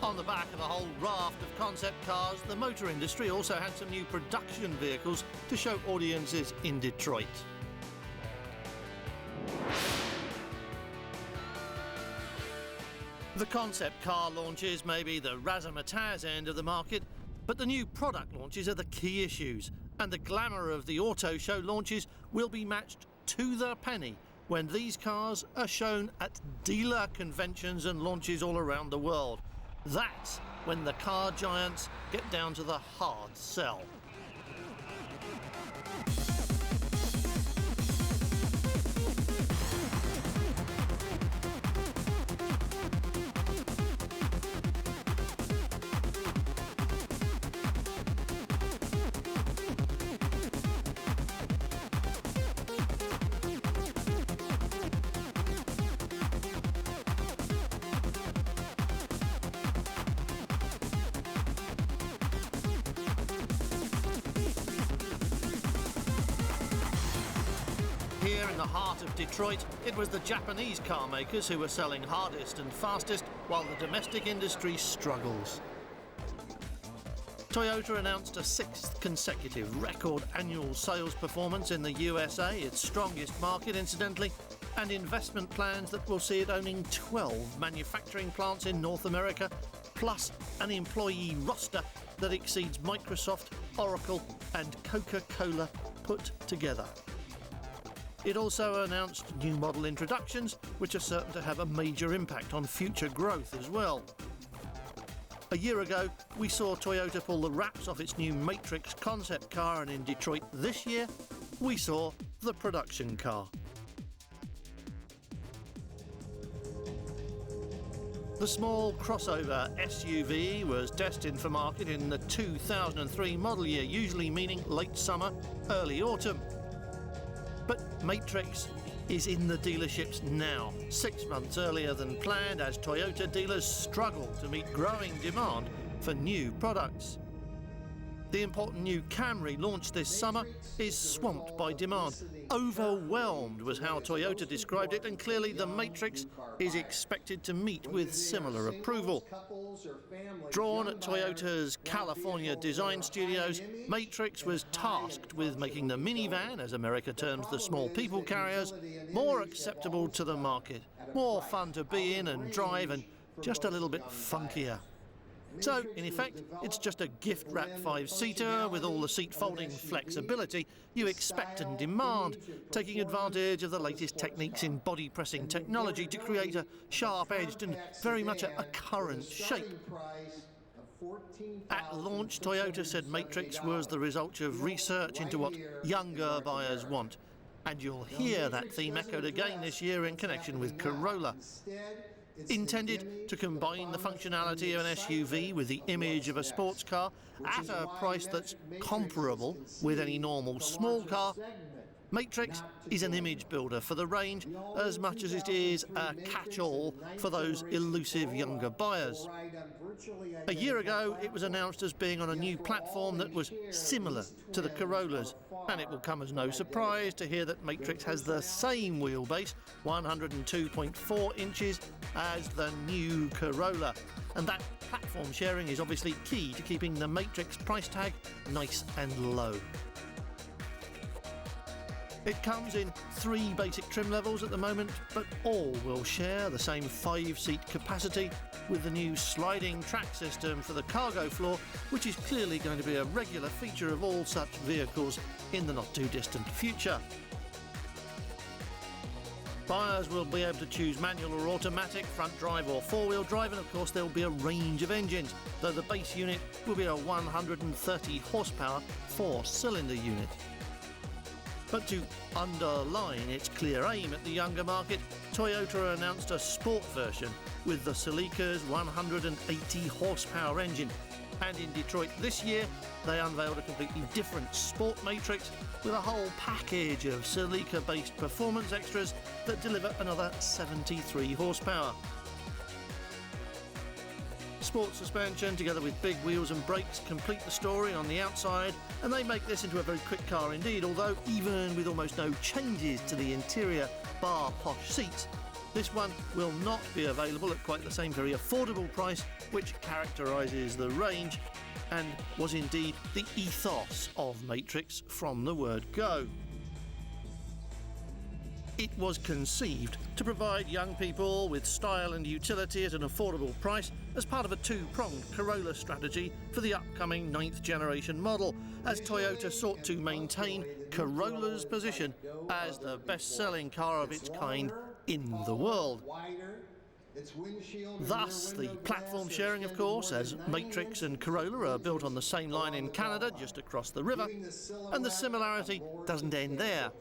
On the back of a whole raft of concept cars, the motor industry also had some new production vehicles to show audiences in Detroit. The concept car launches may be the razzmatazz end of the market, but the new product launches are the key issues, and the glamour of the auto show launches will be matched to the penny when these cars are shown at dealer conventions and launches all around the world. That's when the car giants get down to the hard sell. Here in the heart of Detroit, it was the Japanese car makers who were selling hardest and fastest, while the domestic industry struggles. Toyota announced a 6th consecutive record annual sales performance in the USA, its strongest market incidentally, and investment plans that will see it owning 12 manufacturing plants in North America, plus an employee roster that exceeds Microsoft, Oracle and Coca-Cola put together. It also announced new model introductions, which are certain to have a major impact on future growth as well. A year ago, we saw Toyota pull the wraps off its new Matrix concept car, and in Detroit this year, we saw the production car. The small crossover SUV was destined for market in the 2003 model year, usually meaning late summer, early autumn. But Matrix is in the dealerships now, 6 months earlier than planned, as Toyota dealers struggle to meet growing demand for new products. The important new Camry, launched this summer, is swamped by demand. Overwhelmed was how Toyota described it, and clearly the Matrix is expected to meet with similar approval. Drawn at Toyota's California design studios, Matrix was tasked with making the minivan, as America terms the small people carriers, more acceptable to the market, more fun to be in and drive, and just a little bit funkier. So, in effect, it's just a gift-wrapped 5-seater with all the seat-folding flexibility you expect and demand, taking advantage of the latest techniques in body-pressing technology to create a sharp-edged and very much a current shape. At launch, Toyota said Matrix was the result of research into what younger buyers want, and you'll hear that theme echoed again this year in connection with Corolla. Intended to combine the functionality of an SUV with the image of a sports car at a price that's comparable with any normal small car, Matrix is an image builder for the range as much as it is a catch-all for those elusive younger buyers. A year ago, it was announced as being on a new platform that was similar to the Corollas, and it will come as no surprise to hear that Matrix has the same wheelbase, 102.4 inches, as the new Corolla. And that platform sharing is obviously key to keeping the Matrix price tag nice and low. It comes in 3 basic trim levels at the moment, but all will share the same 5-seat capacity with the new sliding track system for the cargo floor, which is clearly going to be a regular feature of all such vehicles in the not-too-distant future. Buyers will be able to choose manual or automatic, front drive or 4-wheel drive, and of course there will be a range of engines, though the base unit will be a 130 horsepower 4-cylinder unit. But to underline its clear aim at the younger market, Toyota announced a sport version with the Celica's 180 horsepower engine. And in Detroit this year, they unveiled a completely different sport Matrix with a whole package of Celica-based performance extras that deliver another 73 horsepower. Sport suspension together with big wheels and brakes complete the story on the outside, and they make this into a very quick car indeed, although even with almost no changes to the interior bar posh seats, This one will not be available at quite the same very affordable price which characterises the range and was indeed the ethos of Matrix from the word go. It was conceived to provide young people with style and utility at an affordable price as part of a two-pronged Corolla strategy for the upcoming 9th generation model, as Toyota sought to maintain Corolla's position as the best-selling car of its kind in the world. Thus, the platform sharing, of course, as Matrix and Corolla are built on the same line in Canada, just across the river, and the similarity doesn't end there.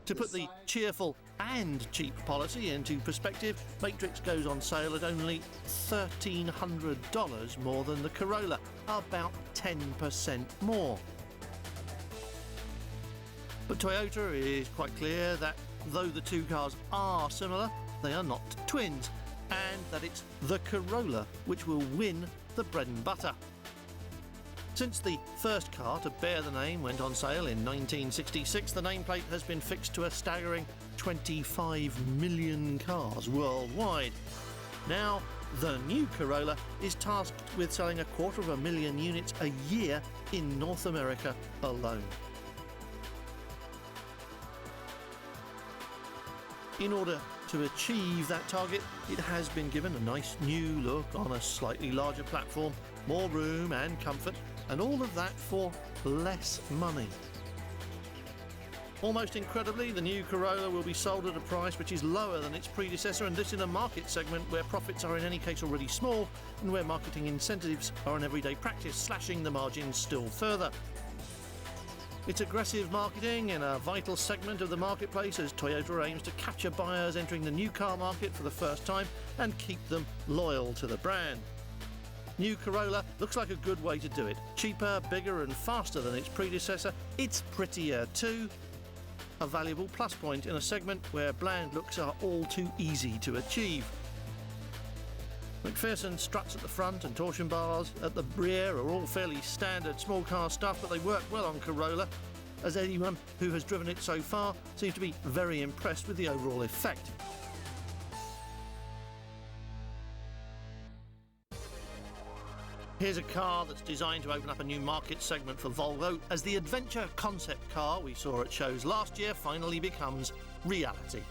To put the cheerful and cheap policy into perspective, Matrix goes on sale at only $1,300 more than the Corolla, about 10% more. But Toyota is quite clear that though the two cars are similar, they are not twins, and that it's the Corolla which will win the bread and butter. Since the first car to bear the name went on sale in 1966, the nameplate has been fixed to a staggering 25 million cars worldwide. Now, the new Corolla is tasked with selling 250,000 units a year in North America alone. In order to achieve that target, it has been given a nice new look on a slightly larger platform, more room and comfort, and all of that for less money. Almost incredibly, the new Corolla will be sold at a price which is lower than its predecessor, and this in a market segment where profits are in any case already small and where marketing incentives are an everyday practice, slashing the margins still further. It's aggressive marketing in a vital segment of the marketplace as Toyota aims to capture buyers entering the new car market for the first time and keep them loyal to the brand. New Corolla looks like a good way to do it. Cheaper, bigger and faster than its predecessor. It's prettier too. A valuable plus point in a segment where bland looks are all too easy to achieve. McPherson struts at the front and torsion bars at the rear are all fairly standard small car stuff, but they work well on Corolla, as anyone who has driven it so far seems to be very impressed with the overall effect. Here's a car that's designed to open up a new market segment for Volvo, as the adventure concept car we saw at shows last year finally becomes reality.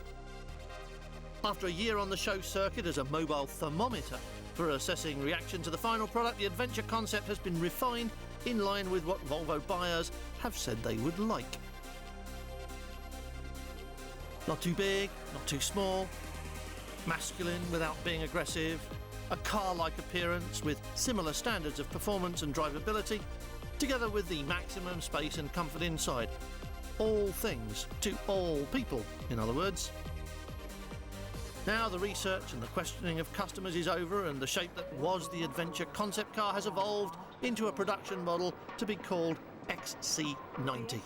After a year on the show circuit as a mobile thermometer for assessing reaction to the final product, the adventure concept has been refined in line with what Volvo buyers have said they would like. Not too big, not too small, masculine without being aggressive, a car-like appearance with similar standards of performance and drivability, together with the maximum space and comfort inside. All things to all people, in other words. Now the research and the questioning of customers is over, and the shape that was the adventure concept car has evolved into a production model to be called XC90.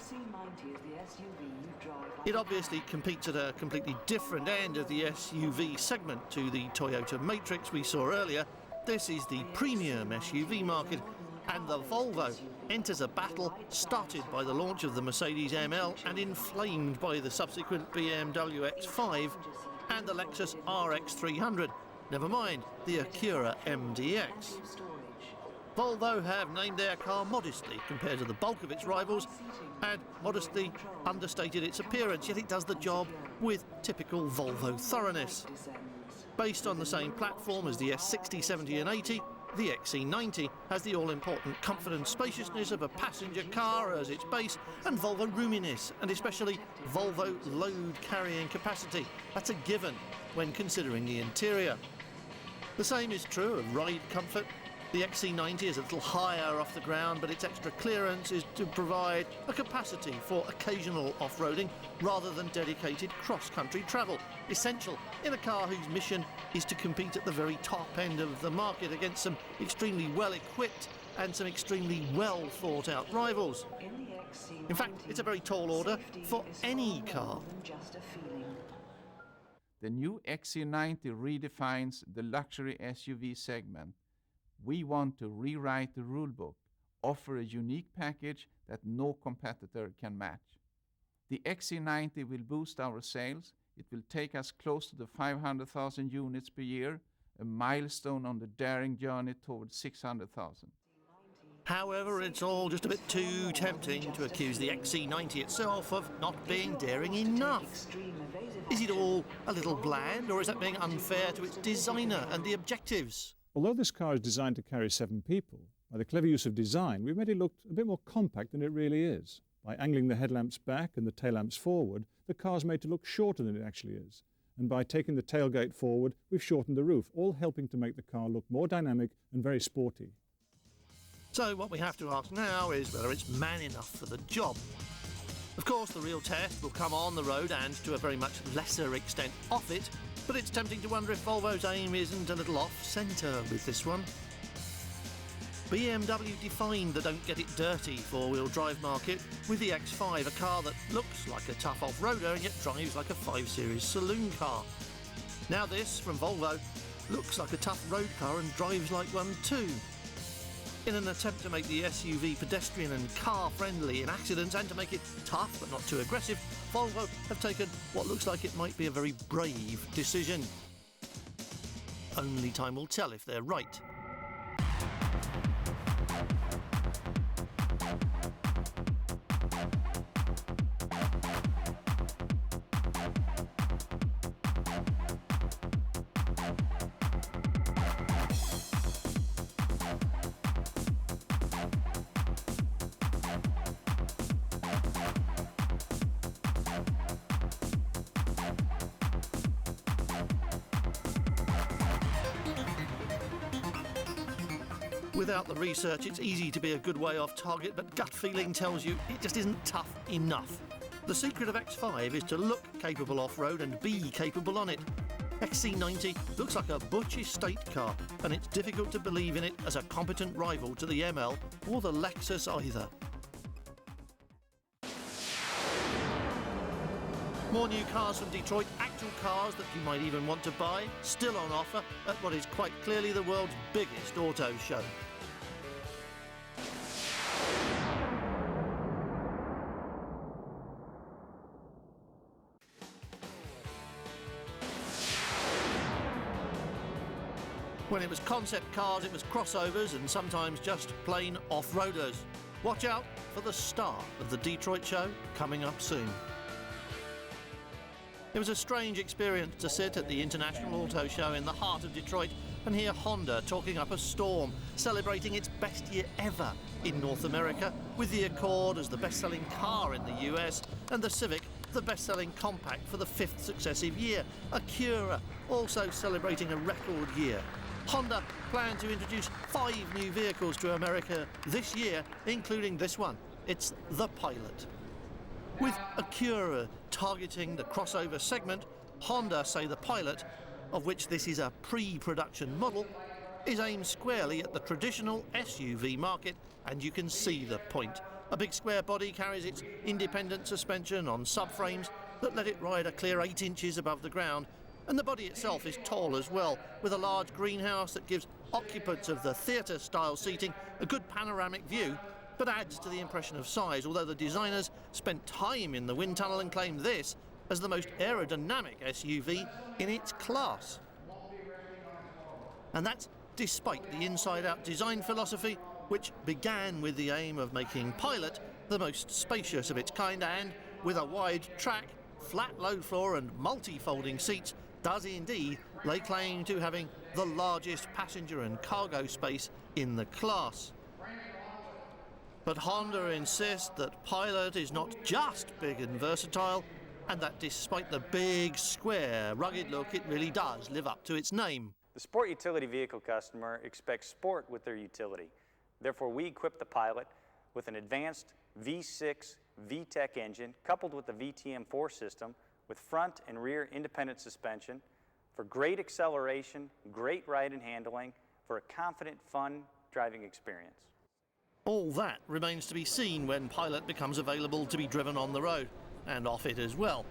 It obviously competes at a completely different end of the SUV segment to the Toyota Matrix we saw earlier. This is the premium SUV market, and the Volvo enters a battle started by the launch of the Mercedes ML and inflamed by the subsequent BMW X5 and the Lexus RX 300, never mind the Acura MDX. Volvo have named their car modestly compared to the bulk of its rivals and modestly understated its appearance, yet it does the job with typical Volvo thoroughness. Based on the same platform as the S60, 70 and 80, the XC90 has the all-important comfort and spaciousness of a passenger car as its base, and Volvo roominess, and especially Volvo load-carrying capacity. That's a given when considering the interior. The same is true of ride comfort. The XC90 is a little higher off the ground, but its extra clearance is to provide a capacity for occasional off-roading rather than dedicated cross-country travel, essential in a car whose mission is to compete at the very top end of the market against some extremely well-equipped and some extremely well-thought-out rivals. In fact, it's a very tall order for any car. The new XC90 redefines the luxury SUV segment. We want to rewrite the rulebook, offer a unique package that no competitor can match. The XC90 will boost our sales, It will take us close to the 500,000 units per year, a milestone on the daring journey towards 600,000. However, it's all just a bit too tempting to accuse the XC90 itself of not being daring enough. Is it all a little bland, or is that being unfair to its designer and the objectives? Although this car is designed to carry 7 people, by the clever use of design, we've made it look a bit more compact than it really is. By angling the headlamps back and the tail lamps forward, the car's made to look shorter than it actually is. And by taking the tailgate forward, we've shortened the roof, all helping to make the car look more dynamic and very sporty. So what we have to ask now is whether it's man enough for the job. Of course, the real test will come on the road and, to a very much lesser extent, off it, but it's tempting to wonder if Volvo's aim isn't a little off-centre with this one. BMW defined the don't-get-it-dirty four-wheel drive market with the X5, a car that looks like a tough off-roader and yet drives like a 5 Series saloon car. Now this, from Volvo, looks like a tough road car and drives like one too. In an attempt to make the SUV pedestrian and car-friendly in accidents and to make it tough but not too aggressive, Volvo have taken what looks like it might be a very brave decision. Only time will tell if they're right. Without the research, it's easy to be a good way off target, but gut feeling tells you it just isn't tough enough. The secret of X5 is to look capable off-road and be capable on it. XC90 looks like a butch estate car, and it's difficult to believe in it as a competent rival to the ML or the Lexus either. More new cars from Detroit, actual cars that you might even want to buy, still on offer at what is quite clearly the world's biggest auto show. When it was concept cars, it was crossovers and sometimes just plain off-roaders. Watch out for the star of the Detroit show coming up soon. It was a strange experience to sit at the International Auto Show in the heart of Detroit and hear Honda talking up a storm, celebrating its best year ever in North America, with the Accord as the best-selling car in the US and the Civic the best-selling compact for the 5th successive year. Acura also celebrating a record year. Honda planned to introduce 5 new vehicles to America this year, including this one. It's the Pilot. With Acura targeting the crossover segment, Honda say the Pilot, of which this is a pre-production model, is aimed squarely at the traditional SUV market, and you can see the point. A big square body carries its independent suspension on subframes that let it ride a clear 8 inches above the ground, and the body itself is tall as well, with a large greenhouse that gives occupants of the theatre-style seating a good panoramic view, but adds to the impression of size, although the designers spent time in the wind tunnel and claimed this as the most aerodynamic SUV in its class. And that's despite the inside-out design philosophy, which began with the aim of making Pilot the most spacious of its kind and, with a wide track, flat load floor and multi-folding seats, does indeed lay claim to having the largest passenger and cargo space in the class. But Honda insists that Pilot is not just big and versatile, and that despite the big, square, rugged look, it really does live up to its name. The sport utility vehicle customer expects sport with their utility. Therefore, we equip the Pilot with an advanced V6 VTEC engine coupled with the VTM4 system with front and rear independent suspension for great acceleration, great ride and handling, for a confident, fun driving experience. All that remains to be seen when Pilot becomes available to be driven on the road, and off it as well.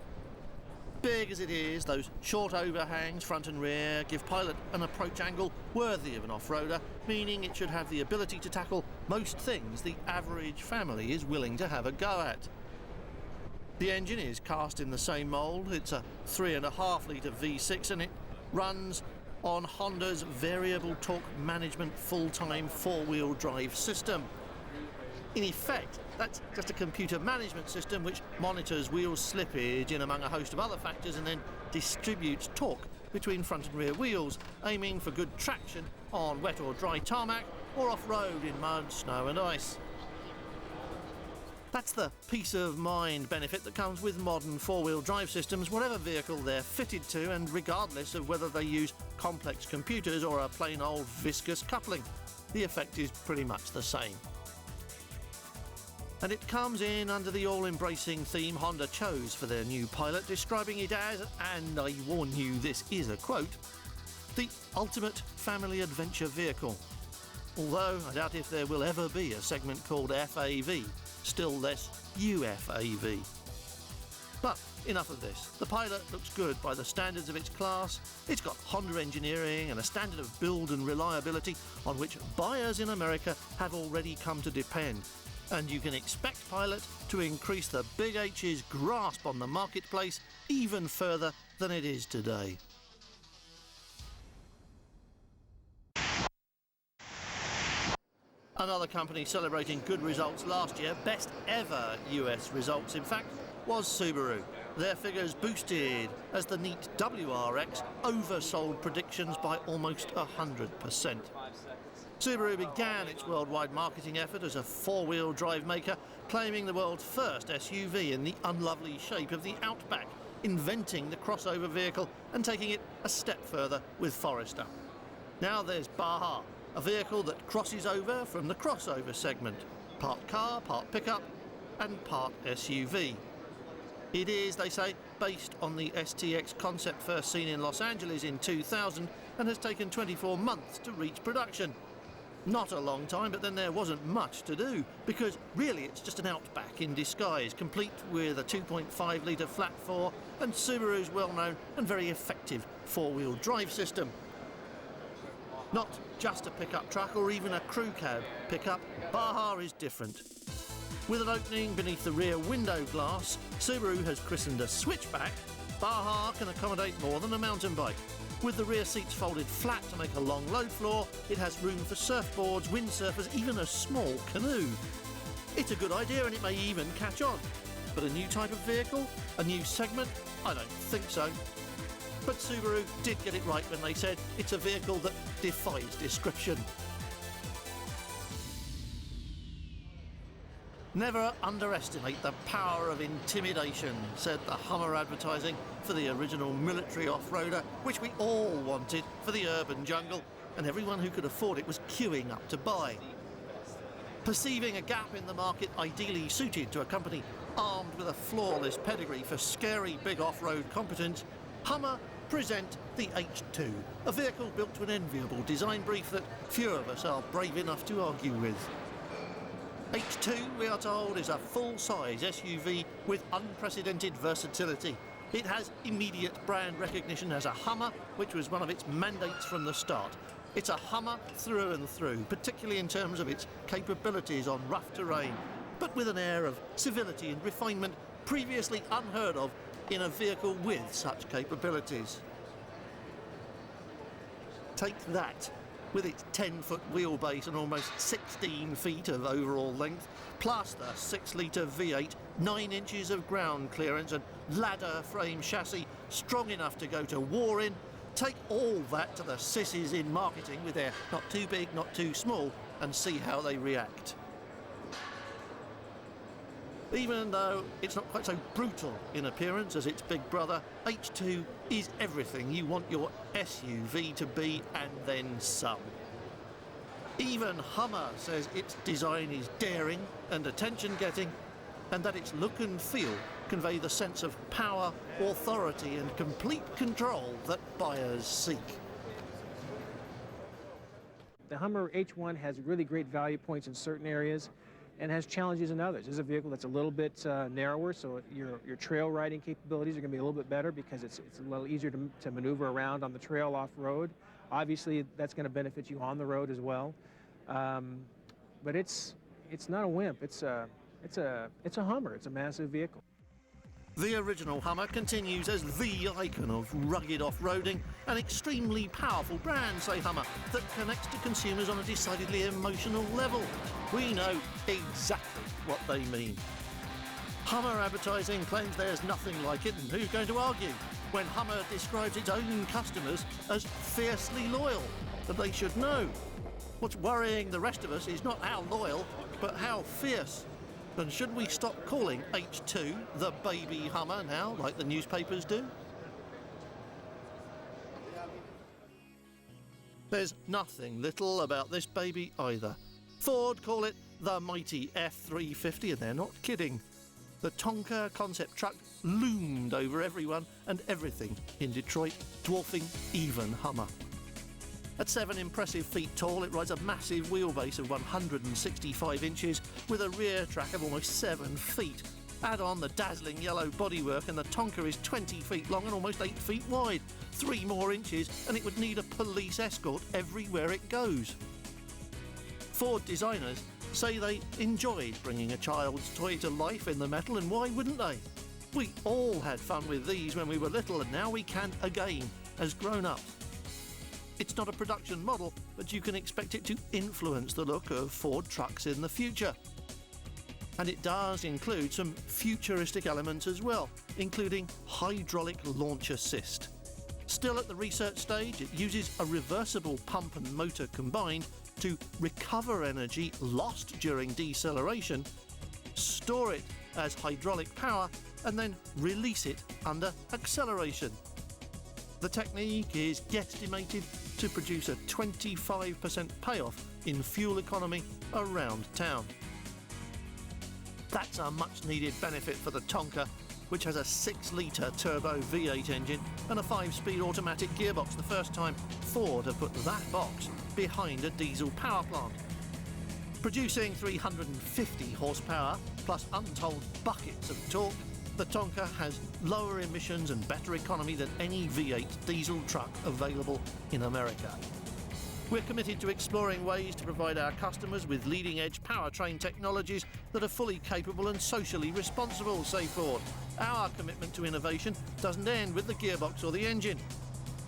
Big as it is, those short overhangs, front and rear, give Pilot an approach angle worthy of an off-roader, meaning it should have the ability to tackle most things the average family is willing to have a go at. The engine is cast in the same mould. It's a 3.5 litre V6 and it runs on Honda's variable torque management full-time four-wheel drive system. In effect, that's just a computer management system which monitors wheel slippage in among a host of other factors and then distributes torque between front and rear wheels, aiming for good traction on wet or dry tarmac or off-road in mud, snow and ice. That's the peace of mind benefit that comes with modern four-wheel drive systems, whatever vehicle they're fitted to and regardless of whether they use complex computers or a plain old viscous coupling. The effect is pretty much the same. And it comes in under the all-embracing theme Honda chose for their new Pilot, describing it as, and I warn you this is a quote, the ultimate family adventure vehicle. Although I doubt if there will ever be a segment called FAV, still less UFAV. But enough of this. The Pilot looks good by the standards of its class. It's got Honda engineering and a standard of build and reliability on which buyers in America have already come to depend. And you can expect Pilot to increase the Big H's grasp on the marketplace even further than it is today. Another company celebrating good results last year, best ever US results in fact, was Subaru. Their figures boosted as the neat WRX oversold predictions by almost 100%. Subaru began its worldwide marketing effort as a four-wheel drive maker, claiming the world's first SUV in the unlovely shape of the Outback, inventing the crossover vehicle and taking it a step further with Forester. Now there's Baja, a vehicle that crosses over from the crossover segment, part car, part pickup and part SUV. It is, they say, based on the STX concept first seen in Los Angeles in 2000 and has taken 24 months to reach production. Not a long time, but then there wasn't much to do, because really it's just an Outback in disguise, complete with a 2.5 litre flat four and Subaru's well-known and very effective four-wheel drive system. Not just a pickup truck or even a crew cab pickup, Baja is different. With an opening beneath the rear window glass, Subaru has christened a switchback. Baja can accommodate more than a mountain bike. With the rear seats folded flat to make a long load floor, it has room for surfboards, windsurfers, even a small canoe. It's a good idea and it may even catch on. But a new type of vehicle? A new segment? I don't think so. But Subaru did get it right when they said it's a vehicle that defies description. Never underestimate the power of intimidation, said the Hummer advertising for the original military off-roader, which we all wanted for the urban jungle, and everyone who could afford it was queuing up to buy. Perceiving a gap in the market ideally suited to a company armed with a flawless pedigree for scary big off-road competence, Hummer present the H2, a vehicle built to an enviable design brief that few of us are brave enough to argue with. H2, we are told, is a full-size SUV with unprecedented versatility. It has immediate brand recognition as a Hummer, which was one of its mandates from the start. It's a Hummer through and through, particularly in terms of its capabilities on rough terrain, but with an air of civility and refinement previously unheard of in a vehicle with such capabilities. Take that. With its 10-foot wheelbase and almost 16 feet of overall length, plus the 6-litre V8, 9 inches of ground clearance and ladder frame chassis strong enough to go to war in, take all that to the sissies in marketing with their not too big, not too small, and see how they react. Even though it's not quite so brutal in appearance as its big brother, H2 is everything you want your SUV to be and then some. Even Hummer says its design is daring and attention-getting, and that its look and feel convey the sense of power, authority and complete control that buyers seek. The Hummer H1 has really great value points in certain areas and has challenges in others. This is a vehicle that's a little bit narrower, so your trail riding capabilities are going to be a little bit better because it's a little easier to maneuver around on the trail off-road. Obviously, that's going to benefit you on the road as well. But it's not a wimp. It's a Hummer. It's a massive vehicle. The original Hummer continues as the icon of rugged off-roading, an extremely powerful brand, say Hummer, that connects to consumers on a decidedly emotional level. We know exactly what they mean. Hummer advertising claims there's nothing like it, and who's going to argue when Hummer describes its own customers as fiercely loyal? That they should know. What's worrying the rest of us is not how loyal, but how fierce. And should we stop calling H2 the baby Hummer now, like the newspapers do? There's nothing little about this baby either. Ford call it the mighty F350, and they're not kidding. The Tonka concept truck loomed over everyone and everything in Detroit, dwarfing even Hummer. At 7 impressive feet tall, it rides a massive wheelbase of 165 inches with a rear track of almost 7 feet. Add on the dazzling yellow bodywork and the Tonka is 20 feet long and almost 8 feet wide. 3 more inches and it would need a police escort everywhere it goes. Ford designers say they enjoyed bringing a child's toy to life in the metal, and why wouldn't they? We all had fun with these when we were little, and now we can again as grown-ups. It's not a production model, but you can expect it to influence the look of Ford trucks in the future. And it does include some futuristic elements as well, including hydraulic launch assist. Still at the research stage, it uses a reversible pump and motor combined to recover energy lost during deceleration, store it as hydraulic power, and then release it under acceleration. The technique is guesstimated to produce a 25% payoff in fuel economy around town. That's a much-needed benefit for the Tonka, which has a 6-litre turbo V8 engine and a 5-speed automatic gearbox, the first time Ford have put that box behind a diesel power plant. Producing 350 horsepower plus untold buckets of torque, the Tonka has lower emissions and better economy than any V8 diesel truck available in America. We're committed to exploring ways to provide our customers with leading-edge powertrain technologies that are fully capable and socially responsible, say Ford. Our commitment to innovation doesn't end with the gearbox or the engine.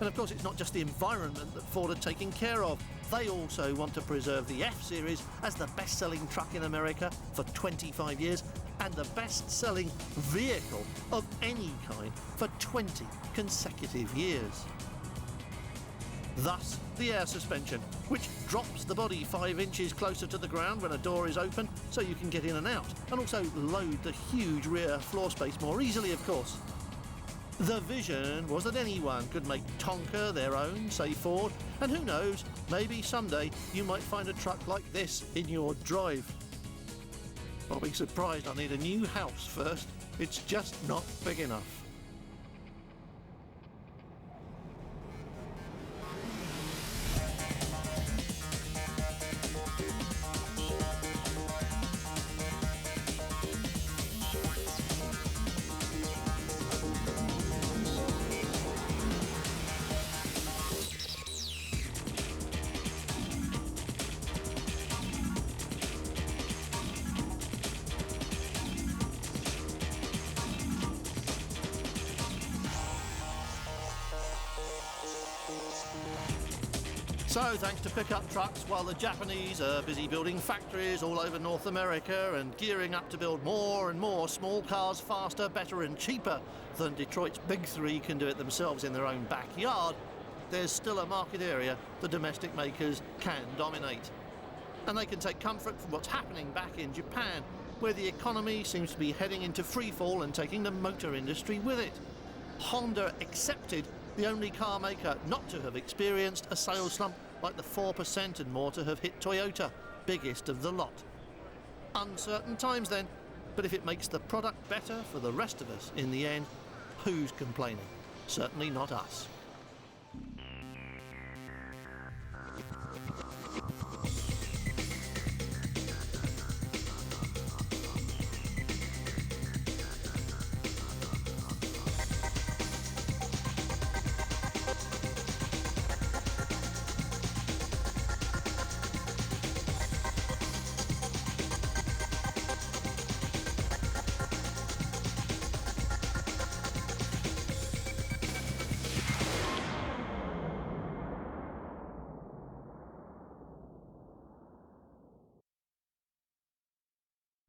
And of course, it's not just the environment that Ford are taking care of. They also want to preserve the F-Series as the best-selling truck in America for 25 years and the best-selling vehicle of any kind for 20 consecutive years. Thus, the air suspension, which drops the body 5 inches closer to the ground when a door is open so you can get in and out, and also load the huge rear floor space more easily, of course. The vision was that anyone could make Tonka their own, say Ford, and who knows, maybe someday you might find a truck like this in your drive. I'll be surprised I need a new house first. It's just not big enough. So, thanks to pickup trucks, while the Japanese are busy building factories all over North America and gearing up to build more and more small cars faster, better and cheaper than Detroit's big three can do it themselves in their own backyard, there's still a market area the domestic makers can dominate. And they can take comfort from what's happening back in Japan, where the economy seems to be heading into freefall and taking the motor industry with it. Honda accepted, the only car maker not to have experienced a sales slump like the 4% and more to have hit Toyota, biggest of the lot. Uncertain times then, but if it makes the product better for the rest of us in the end, who's complaining? Certainly not us.